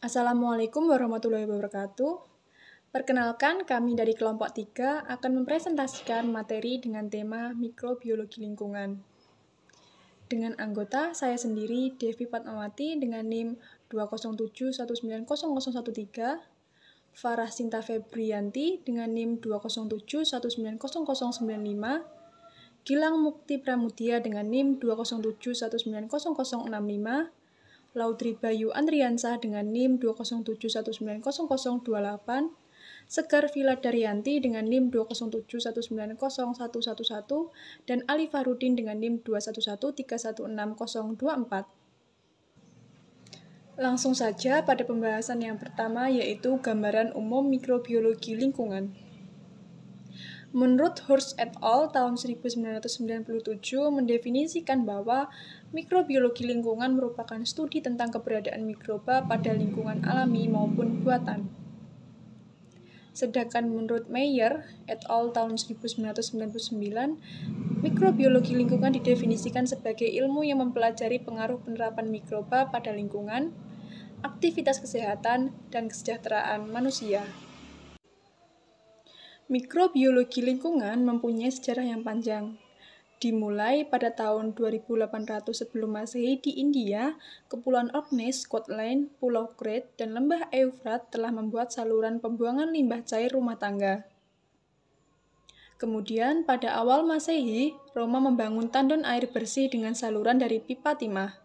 Assalamualaikum warahmatullahi wabarakatuh. Perkenalkan, kami dari kelompok 3 akan mempresentasikan materi dengan tema mikrobiologi lingkungan. Dengan anggota saya sendiri, Devi Fatmawati dengan NIM 207190013, Farah Sinta Febrianti dengan NIM 207190095, Gilang Mukti Pramudia dengan NIM 207190065, Laudri Bayu Andriansah dengan NIM 207190028, Segar Vila Daryanti dengan NIM 207190111, dan Ali Farudin dengan NIM 2113160024. Langsung saja pada pembahasan yang pertama, yaitu gambaran umum mikrobiologi lingkungan. Menurut Hurst et al. Tahun 1997 mendefinisikan bahwa mikrobiologi lingkungan merupakan studi tentang keberadaan mikroba pada lingkungan alami maupun buatan. Sedangkan menurut Meyer et al. Tahun 1999, mikrobiologi lingkungan didefinisikan sebagai ilmu yang mempelajari pengaruh penerapan mikroba pada lingkungan, aktivitas kesehatan, dan kesejahteraan manusia. Mikrobiologi lingkungan mempunyai sejarah yang panjang. Dimulai pada tahun 2800 sebelum Masehi di India, Kepulauan Orkney, Scotland, Pulau Crete, dan Lembah Eufrat telah membuat saluran pembuangan limbah cair rumah tangga. Kemudian, pada awal Masehi, Roma membangun tandon air bersih dengan saluran dari pipa timah.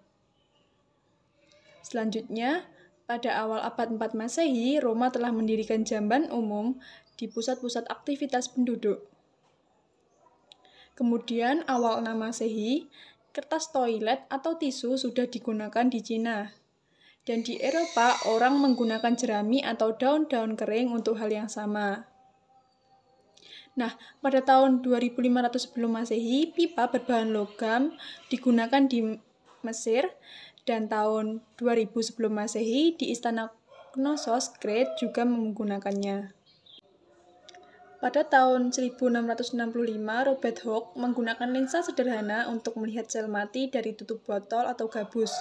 Selanjutnya, pada awal abad 4 Masehi, Roma telah mendirikan jamban umum di pusat-pusat aktivitas penduduk. Kemudian, awal 6 Masehi, kertas toilet atau tisu sudah digunakan di Cina. Dan di Eropa, orang menggunakan jerami atau daun-daun kering untuk hal yang sama. Nah, pada tahun 2500 sebelum Masehi, pipa berbahan logam digunakan di Mesir, dan tahun 2000 sebelum Masehi di Istana Knossos, Crete juga menggunakannya. Pada tahun 1665, Robert Hooke menggunakan lensa sederhana untuk melihat sel mati dari tutup botol atau gabus.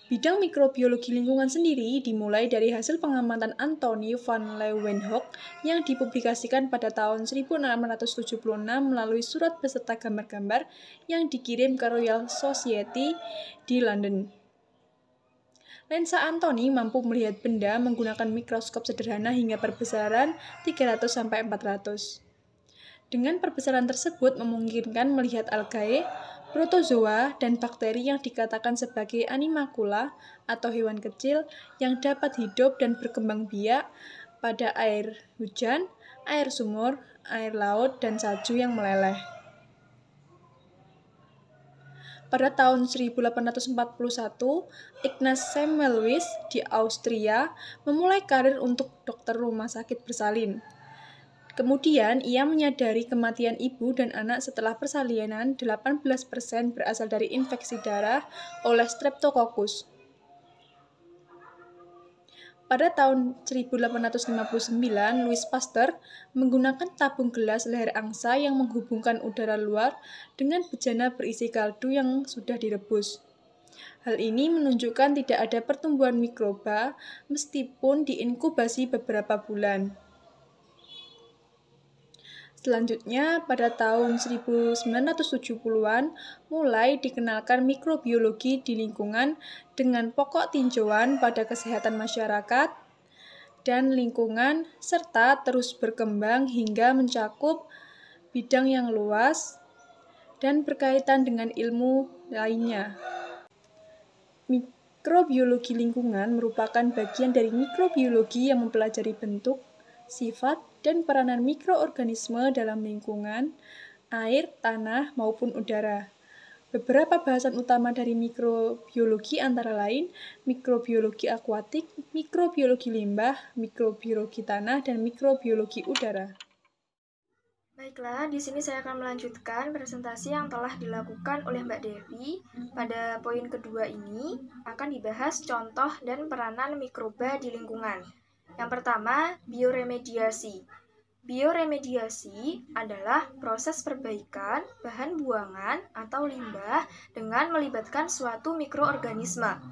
Bidang mikrobiologi lingkungan sendiri dimulai dari hasil pengamatan Anthony van Leeuwenhoek yang dipublikasikan pada tahun 1676 melalui surat beserta gambar-gambar yang dikirim ke Royal Society di London. Lensa Anthony mampu melihat benda menggunakan mikroskop sederhana hingga perbesaran 300-400. Dengan perbesaran tersebut memungkinkan melihat algae, protozoa, dan bakteri yang dikatakan sebagai animalcula atau hewan kecil yang dapat hidup dan berkembang biak pada air hujan, air sumur, air laut, dan salju yang meleleh. Pada tahun 1841, Ignaz Semmelweis di Austria memulai karir untuk dokter rumah sakit bersalin. Kemudian, ia menyadari kematian ibu dan anak setelah persalinan 18% berasal dari infeksi darah oleh Streptococcus. Pada tahun 1859, Louis Pasteur menggunakan tabung gelas leher angsa yang menghubungkan udara luar dengan bejana berisi kaldu yang sudah direbus. Hal ini menunjukkan tidak ada pertumbuhan mikroba meskipun diinkubasi beberapa bulan. Selanjutnya, pada tahun 1970-an, mulai dikenalkan mikrobiologi di lingkungan dengan pokok tinjauan pada kesehatan masyarakat dan lingkungan, serta terus berkembang hingga mencakup bidang yang luas dan berkaitan dengan ilmu lainnya. Mikrobiologi lingkungan merupakan bagian dari mikrobiologi yang mempelajari bentuk, sifat, dan peranan mikroorganisme dalam lingkungan, air, tanah, maupun udara. Beberapa bahasan utama dari mikrobiologi antara lain mikrobiologi akuatik, mikrobiologi limbah, mikrobiologi tanah, dan mikrobiologi udara. Baiklah, di sini saya akan melanjutkan presentasi yang telah dilakukan oleh Mbak Devi. Pada poin kedua ini akan dibahas contoh dan peranan mikroba di lingkungan. Yang pertama, bioremediasi. Bioremediasi adalah proses perbaikan bahan buangan atau limbah dengan melibatkan suatu mikroorganisme.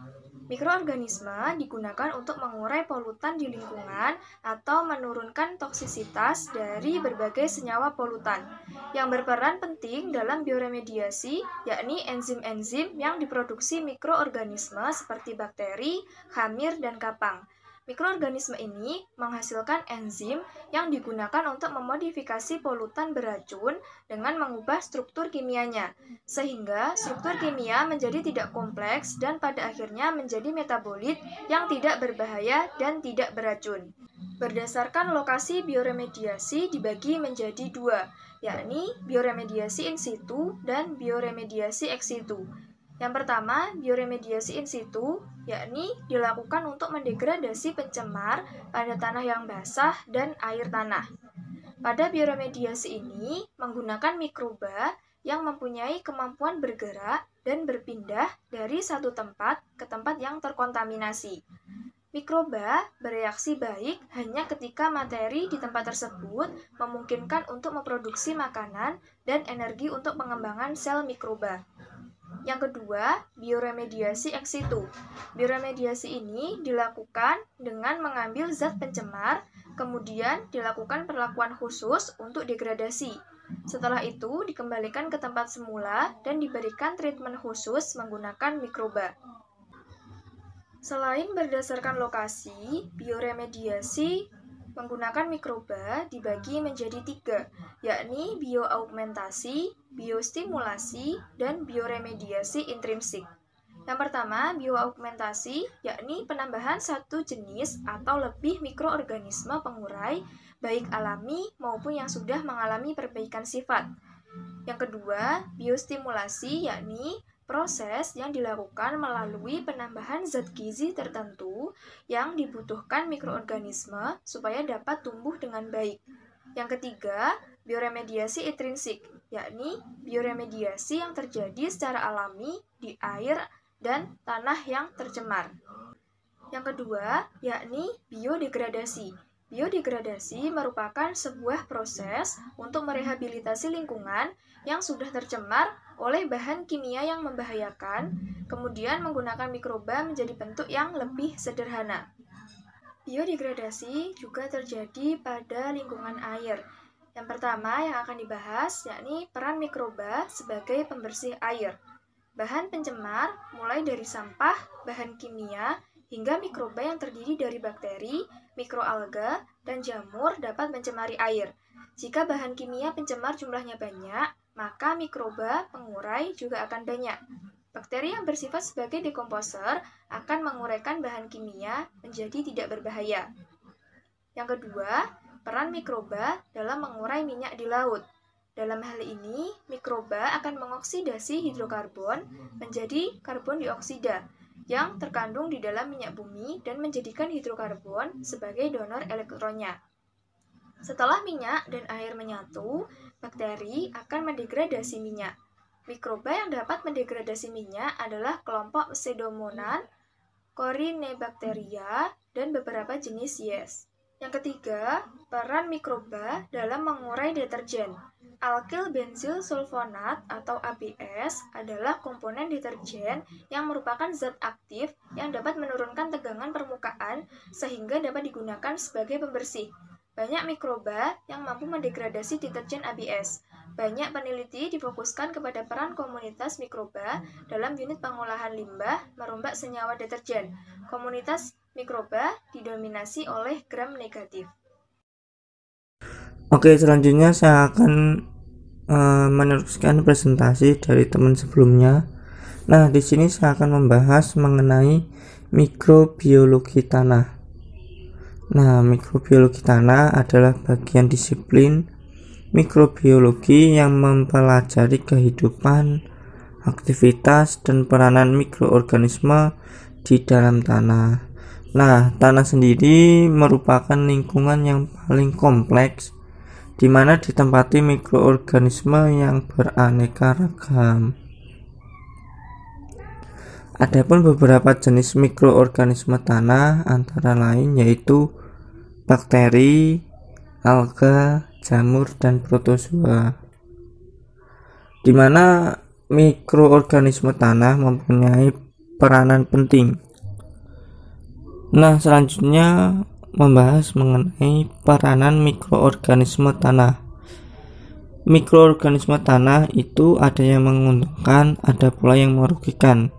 Mikroorganisme digunakan untuk mengurai polutan di lingkungan atau menurunkan toksisitas dari berbagai senyawa polutan yang berperan penting dalam bioremediasi, yakni enzim-enzim yang diproduksi mikroorganisme seperti bakteri, hamir, dan kapang. Mikroorganisme ini menghasilkan enzim yang digunakan untuk memodifikasi polutan beracun dengan mengubah struktur kimianya, sehingga struktur kimia menjadi tidak kompleks dan pada akhirnya menjadi metabolit yang tidak berbahaya dan tidak beracun. Berdasarkan lokasi bioremediasi dibagi menjadi dua, yakni bioremediasi in situ dan bioremediasi ex situ. Yang pertama, bioremediasi in situ, yakni dilakukan untuk mendegradasi pencemar pada tanah yang basah dan air tanah. Pada bioremediasi ini menggunakan mikroba yang mempunyai kemampuan bergerak dan berpindah dari satu tempat ke tempat yang terkontaminasi. Mikroba bereaksi baik hanya ketika materi di tempat tersebut memungkinkan untuk memproduksi makanan dan energi untuk pengembangan sel mikroba. Yang kedua, bioremediasi ex situ. Bioremediasi ini dilakukan dengan mengambil zat pencemar, kemudian dilakukan perlakuan khusus untuk degradasi. Setelah itu, dikembalikan ke tempat semula dan diberikan treatment khusus menggunakan mikroba. Selain berdasarkan lokasi, bioremediasi menggunakan mikroba dibagi menjadi tiga, yakni bioaugmentasi, biostimulasi, dan bioremediasi intrinsik. Yang pertama, bioaugmentasi, yakni penambahan satu jenis atau lebih mikroorganisme pengurai, baik alami maupun yang sudah mengalami perbaikan sifat. Yang kedua, biostimulasi, yakni proses yang dilakukan melalui penambahan zat gizi tertentu yang dibutuhkan mikroorganisme supaya dapat tumbuh dengan baik. Yang ketiga, bioremediasi intrinsik, yakni bioremediasi yang terjadi secara alami di air dan tanah yang tercemar. Yang kedua, yakni biodegradasi. Biodegradasi merupakan sebuah proses untuk merehabilitasi lingkungan yang sudah tercemar oleh bahan kimia yang membahayakan, kemudian menggunakan mikroba menjadi bentuk yang lebih sederhana. Biodegradasi juga terjadi pada lingkungan air. Yang pertama yang akan dibahas yakni peran mikroba sebagai pembersih air. Bahan pencemar mulai dari sampah, bahan kimia, hingga mikroba yang terdiri dari bakteri, mikroalga, dan jamur dapat mencemari air. Jika bahan kimia pencemar jumlahnya banyak, maka mikroba pengurai juga akan banyak. Bakteri yang bersifat sebagai dekomposer akan menguraikan bahan kimia menjadi tidak berbahaya. Yang kedua, peran mikroba dalam mengurai minyak di laut. Dalam hal ini, mikroba akan mengoksidasi hidrokarbon menjadi karbon dioksida yang terkandung di dalam minyak bumi dan menjadikan hidrokarbon sebagai donor elektronnya. Setelah minyak dan air menyatu, bakteri akan mendegradasi minyak. Mikroba yang dapat mendegradasi minyak adalah kelompok Pseudomonas, Corynebacteria, dan beberapa jenis Yeast. Yang ketiga, peran mikroba dalam mengurai deterjen. Alkyl benzyl sulfonat atau ABS adalah komponen deterjen yang merupakan zat aktif yang dapat menurunkan tegangan permukaan sehingga dapat digunakan sebagai pembersih. Banyak mikroba yang mampu mendegradasi deterjen ABS. Banyak peneliti difokuskan kepada peran komunitas mikroba dalam unit pengolahan limbah merombak senyawa deterjen. Komunitas mikroba didominasi oleh gram negatif. Oke, selanjutnya saya akan meneruskan presentasi dari teman sebelumnya. Nah, di sini saya akan membahas mengenai mikrobiologi tanah. Nah, mikrobiologi tanah adalah bagian disiplin mikrobiologi yang mempelajari kehidupan, aktivitas, dan peranan mikroorganisme di dalam tanah. Nah, tanah sendiri merupakan lingkungan yang paling kompleks di mana ditempati mikroorganisme yang beraneka ragam. Adapun beberapa jenis mikroorganisme tanah antara lain yaitu bakteri, alga, jamur, dan protozoa. Di mana mikroorganisme tanah mempunyai peranan penting Nah, selanjutnya membahas mengenai peranan mikroorganisme tanah. Mikroorganisme tanah itu ada yang menguntungkan, ada pula yang merugikan.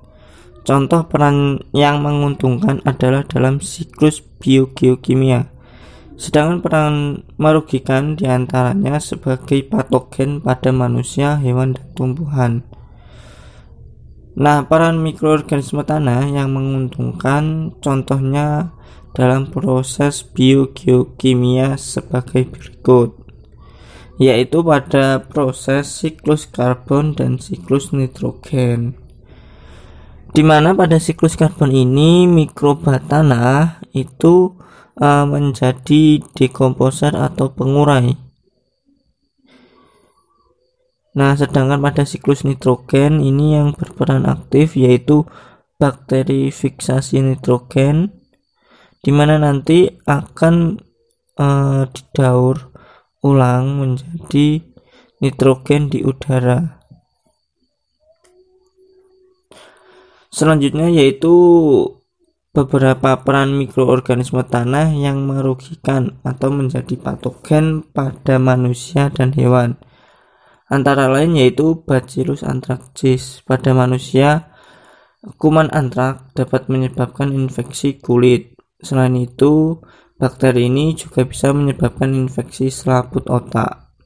Contoh peran yang menguntungkan adalah dalam siklus biogeokimia. Sedangkan peran merugikan diantaranya sebagai patogen pada manusia, hewan, dan tumbuhan. Nah, peran mikroorganisme tanah yang menguntungkan contohnya dalam proses biogeokimia sebagai berikut, yaitu pada proses siklus karbon dan siklus nitrogen, di mana pada siklus karbon ini mikroba tanah itu menjadi dekomposer atau pengurai. Nah, sedangkan pada siklus nitrogen ini yang berperan aktif yaitu bakteri fiksasi nitrogen, di mana nanti akan didaur ulang menjadi nitrogen di udara. Selanjutnya yaitu beberapa peran mikroorganisme tanah yang merugikan atau menjadi patogen pada manusia dan hewan. Antara lain yaitu Bacillus anthracis. Pada manusia, kuman antrak dapat menyebabkan infeksi kulit. Selain itu, bakteri ini juga bisa menyebabkan infeksi selaput otak.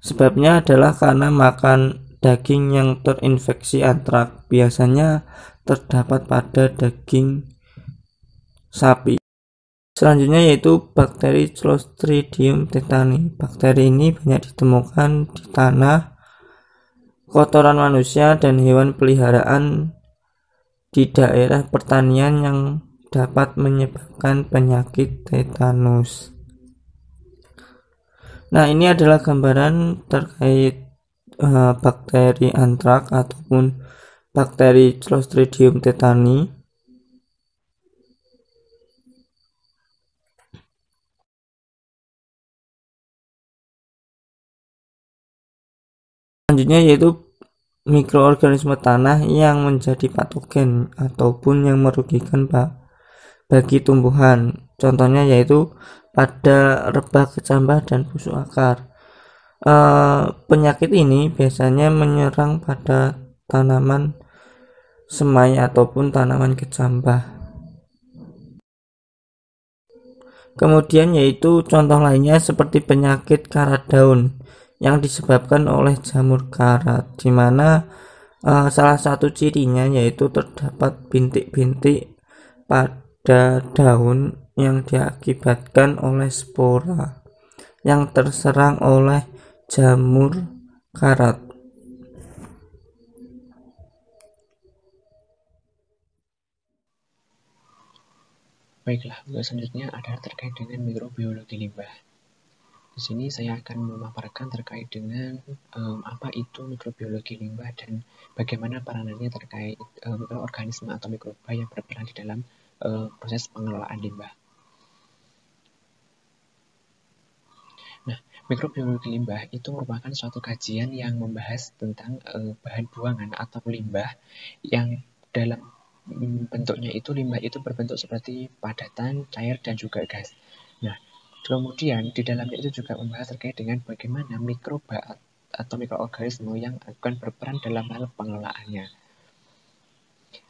Sebabnya adalah karena makan daging yang terinfeksi antrak. Biasanya terdapat pada daging sapi. Selanjutnya yaitu bakteri Clostridium tetani. Bakteri ini banyak ditemukan di tanah, kotoran manusia, dan hewan peliharaan di daerah pertanian yang dapat menyebabkan penyakit tetanus. Nah, ini adalah gambaran terkait bakteri antrak ataupun bakteri Clostridium tetani. Selanjutnya yaitu mikroorganisme tanah yang menjadi patogen ataupun yang merugikan bagi tumbuhan. Contohnya yaitu pada rebah kecambah dan busuk akar. Penyakit ini biasanya menyerang pada tanaman semai ataupun tanaman kecambah. Kemudian yaitu contoh lainnya seperti penyakit karat daun yang disebabkan oleh jamur karat, di mana salah satu cirinya yaitu terdapat bintik-bintik pada daun yang diakibatkan oleh spora yang terserang oleh jamur karat. Baiklah, untuk selanjutnya adalah terkait dengan mikrobiologi limbah. Di sini saya akan memaparkan terkait dengan apa itu mikrobiologi limbah dan bagaimana peranannya terkait mikroorganisme atau mikroba yang berperan di dalam proses pengelolaan limbah. Nah, mikrobiologi limbah itu merupakan suatu kajian yang membahas tentang bahan buangan atau limbah yang dalam bentuknya itu limbah itu berbentuk seperti padatan, cair, dan juga gas. Nah, kemudian di dalamnya itu juga membahas terkait dengan bagaimana mikroba atau mikroorganisme yang akan berperan dalam hal pengelolaannya.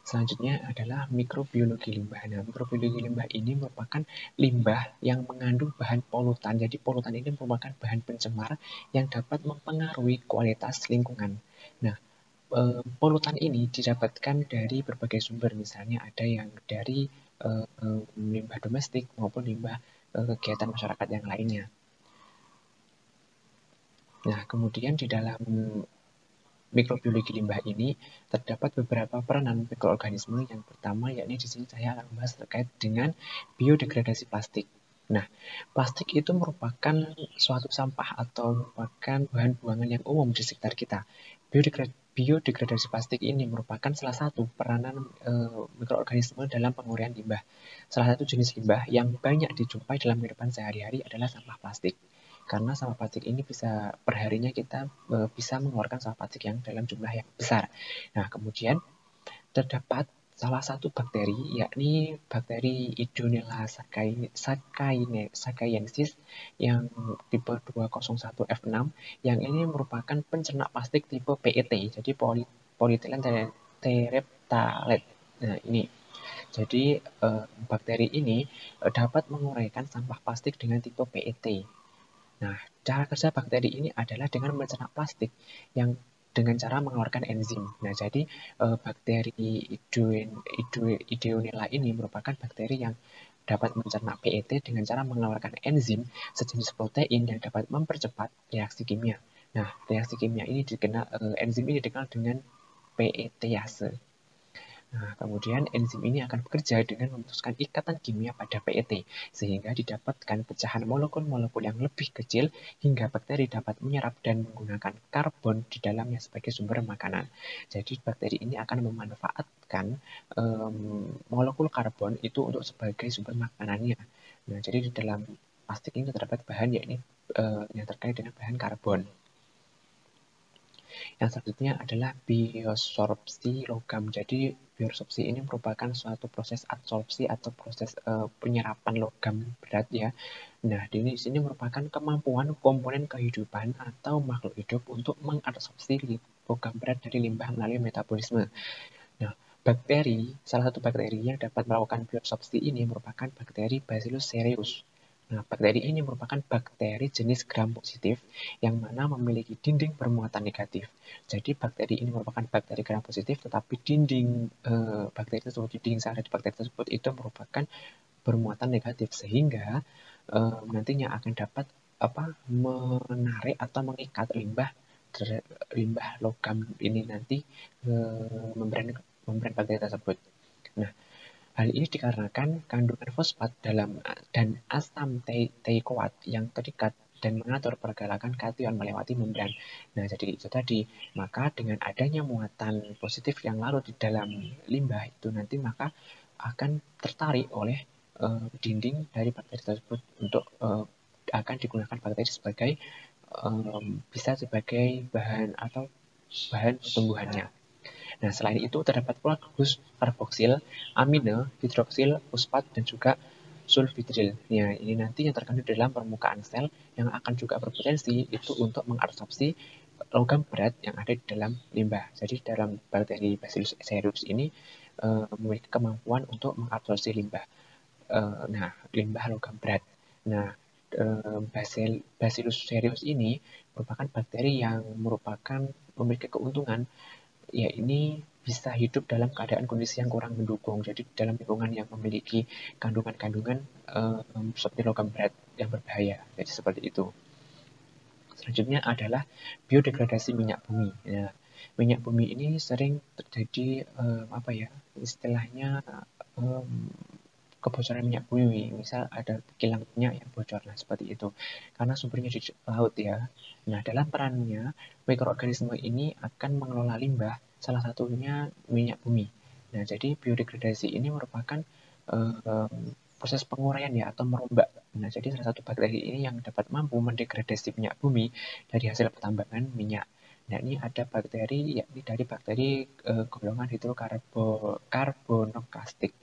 Selanjutnya adalah mikrobiologi limbah. Nah, mikrobiologi limbah ini merupakan limbah yang mengandung bahan polutan. Jadi polutan ini merupakan bahan pencemar yang dapat mempengaruhi kualitas lingkungan. Nah, polutan ini didapatkan dari berbagai sumber, misalnya ada yang dari limbah domestik maupun limbah kegiatan masyarakat yang lainnya. Nah, kemudian di dalam mikrobiologi limbah ini terdapat beberapa peranan mikroorganisme. Yang pertama yakni di sini saya akan membahas terkait dengan biodegradasi plastik. Nah, plastik itu merupakan suatu sampah atau merupakan bahan buangan yang umum di sekitar kita. Biodegradasi plastik ini merupakan salah satu peranan mikroorganisme dalam penguraian limbah. Salah satu jenis limbah yang banyak dijumpai dalam kehidupan sehari-hari adalah sampah plastik. Karena sampah plastik ini bisa perharinya kita bisa mengeluarkan sampah plastik yang dalam jumlah yang besar. Nah, kemudian terdapat salah satu bakteri, yakni bakteri Idonella sakaiensis yang tipe 201F6, yang ini merupakan pencerna plastik tipe PET, jadi polyethylene terephthalate. Nah, ini. Jadi, bakteri ini dapat menguraikan sampah plastik dengan tipe PET. Nah, cara kerja bakteri ini adalah dengan mencerna plastik yang dengan cara mengeluarkan enzim. Nah, jadi bakteri Ideonella ini merupakan bakteri yang dapat mencerna PET dengan cara mengeluarkan enzim sejenis protein yang dapat mempercepat reaksi kimia. Nah, reaksi kimia ini enzim ini dikenal dengan PETase. Nah, kemudian enzim ini akan bekerja dengan memutuskan ikatan kimia pada PET, sehingga didapatkan pecahan molekul-molekul yang lebih kecil hingga bakteri dapat menyerap dan menggunakan karbon di dalamnya sebagai sumber makanan. Jadi bakteri ini akan memanfaatkan molekul karbon itu untuk sebagai sumber makanannya. Nah, jadi di dalam plastik ini terdapat bahan yakni yang terkait dengan bahan karbon. Yang selanjutnya adalah biosorpsi logam. Jadi biosorpsi ini merupakan suatu proses adsorpsi atau proses penyerapan logam berat ya. Nah, di sini merupakan kemampuan komponen kehidupan atau makhluk hidup untuk mengadsorpsi logam berat dari limbah melalui metabolisme. Nah, salah satu bakteri yang dapat melakukan biosorpsi ini merupakan bakteri Bacillus cereus. Nah, bakteri ini merupakan bakteri jenis gram positif yang mana memiliki dinding bermuatan negatif. Jadi bakteri ini merupakan bakteri gram positif, tetapi dinding bakteri tersebut, dinding sel dari bakteri tersebut itu merupakan bermuatan negatif, sehingga nantinya akan dapat menarik atau mengikat limbah logam ini nanti ke membran bakteri tersebut. Nah, hal ini dikarenakan kandungan fosfat dan asam teikoat yang terikat dan mengatur pergerakan kation melewati membran. Nah, jadi itu tadi. Maka dengan adanya muatan positif yang larut di dalam limbah itu nanti maka akan tertarik oleh dinding dari bakteri tersebut untuk akan digunakan bakteri sebagai bisa sebagai bahan atau bahan pertumbuhannya. Nah, selain itu terdapat pula gugus karboksil, amine, hidroksil, fosfat, dan juga sulfidril. Nah, ini nanti yang terkandung dalam permukaan sel yang akan juga berpotensi itu untuk mengabsorpsi logam berat yang ada di dalam limbah. Jadi dalam bakteri Bacillus cereus ini memiliki kemampuan untuk mengabsorpsi limbah. Limbah logam berat. Nah, Bacillus cereus ini merupakan bakteri yang memiliki keuntungan, ya ini bisa hidup dalam keadaan kondisi yang kurang mendukung. Jadi dalam lingkungan yang memiliki kandungan-kandungan seperti logam berat yang berbahaya. Jadi seperti itu. Selanjutnya adalah biodegradasi minyak bumi. Nah, minyak bumi ini sering terjadi istilahnya kebocoran minyak bumi. Misal ada kilang minyak yang bocor, nah seperti itu. Karena sumbernya di laut ya. Nah, dalam perannya mikroorganisme ini akan mengelola limbah, salah satunya minyak bumi. Nah, jadi biodegradasi ini merupakan proses penguraian ya atau merombak. Nah, jadi salah satu bakteri ini yang dapat mampu mendegradasi minyak bumi dari hasil pertambangan minyak. Nah, ini ada bakteri yakni dari bakteri golongan hidrokarbonoklastik.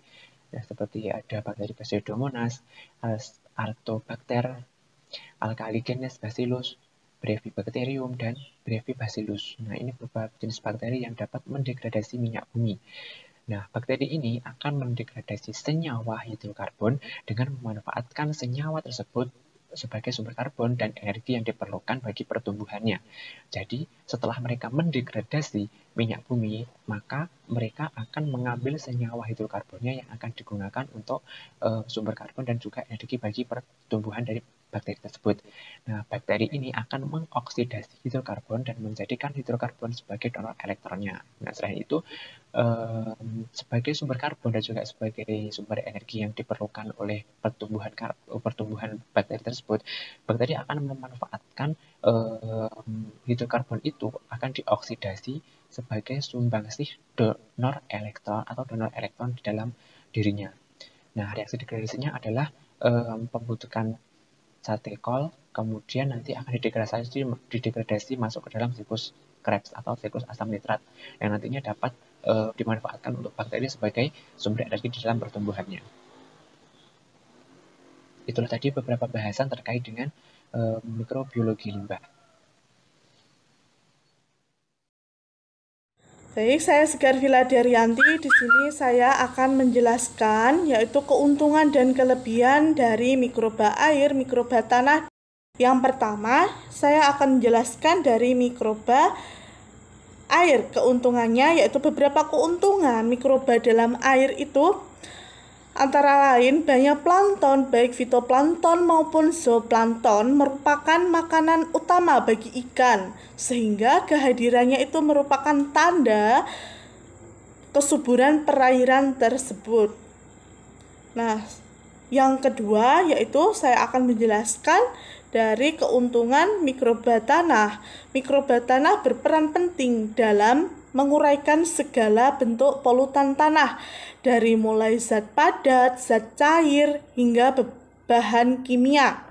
Nah, seperti ada bakteri Pseudomonas, Artobacter, Alkaligenes Bacillus, Brevibacterium, dan Brevibacillus. Nah, ini beberapa jenis bakteri yang dapat mendegradasi minyak bumi. Nah, bakteri ini akan mendegradasi senyawa hidrokarbon dengan memanfaatkan senyawa tersebut sebagai sumber karbon dan energi yang diperlukan bagi pertumbuhannya. Jadi, setelah mereka mendegradasi minyak bumi, maka mereka akan mengambil senyawa hidrokarbonnya yang akan digunakan untuk sumber karbon dan juga energi bagi pertumbuhan dari bakteri tersebut. Nah, bakteri ini akan mengoksidasi hidrokarbon dan menjadikan hidrokarbon sebagai donor elektronnya. Nah, selain itu, sebagai sumber karbon dan juga sebagai sumber energi yang diperlukan oleh pertumbuhan bakteri tersebut, bakteri akan memanfaatkan hidrokarbon itu akan dioksidasi sebagai sumbangsih donor elektron atau donor elektron di dalam dirinya. Nah, reaksi degradasinya adalah pembentukan catekol, kemudian nanti akan didegradasi masuk ke dalam siklus Krebs atau siklus asam nitrat yang nantinya dapat dimanfaatkan untuk bakteri sebagai sumber energi di dalam pertumbuhannya. Itulah tadi beberapa bahasan terkait dengan mikrobiologi limbah. Baik, saya Segar Viladarianti. Di sini saya akan menjelaskan yaitu keuntungan dan kelebihan dari mikroba air, mikroba tanah. Yang pertama, saya akan menjelaskan dari mikroba air. Keuntungannya yaitu beberapa keuntungan mikroba dalam air itu antara lain banyak plankton, baik fitoplankton maupun zooplankton merupakan makanan utama bagi ikan, sehingga kehadirannya itu merupakan tanda kesuburan perairan tersebut. Nah, yang kedua yaitu saya akan menjelaskan dari keuntungan mikroba tanah. Mikroba tanah berperan penting dalam menguraikan segala bentuk polutan tanah, dari mulai zat padat, zat cair, hingga bahan kimia.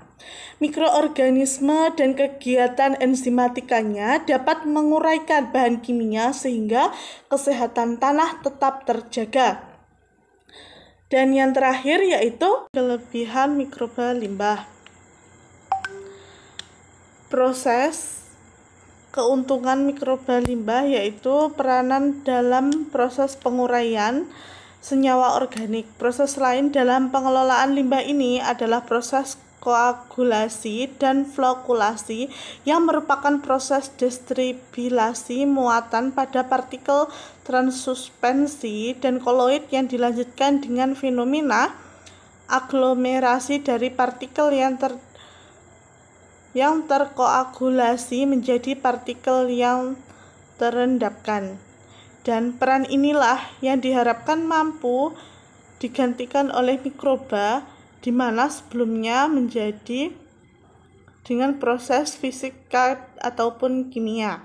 Mikroorganisme dan kegiatan enzimatikanya dapat menguraikan bahan kimia sehingga kesehatan tanah tetap terjaga. Dan yang terakhir yaitu kelebihan mikroba limbah. Proses keuntungan mikroba limbah yaitu peranan dalam proses penguraian senyawa organik. Proses lain dalam pengelolaan limbah ini adalah proses koagulasi dan flokulasi yang merupakan proses distribulasi muatan pada partikel transsuspensi dan koloid yang dilanjutkan dengan fenomena aglomerasi dari partikel yang terkoagulasi menjadi partikel yang terendapkan. Dan peran inilah yang diharapkan mampu digantikan oleh mikroba, di mana sebelumnya menjadi dengan proses fisika ataupun kimia.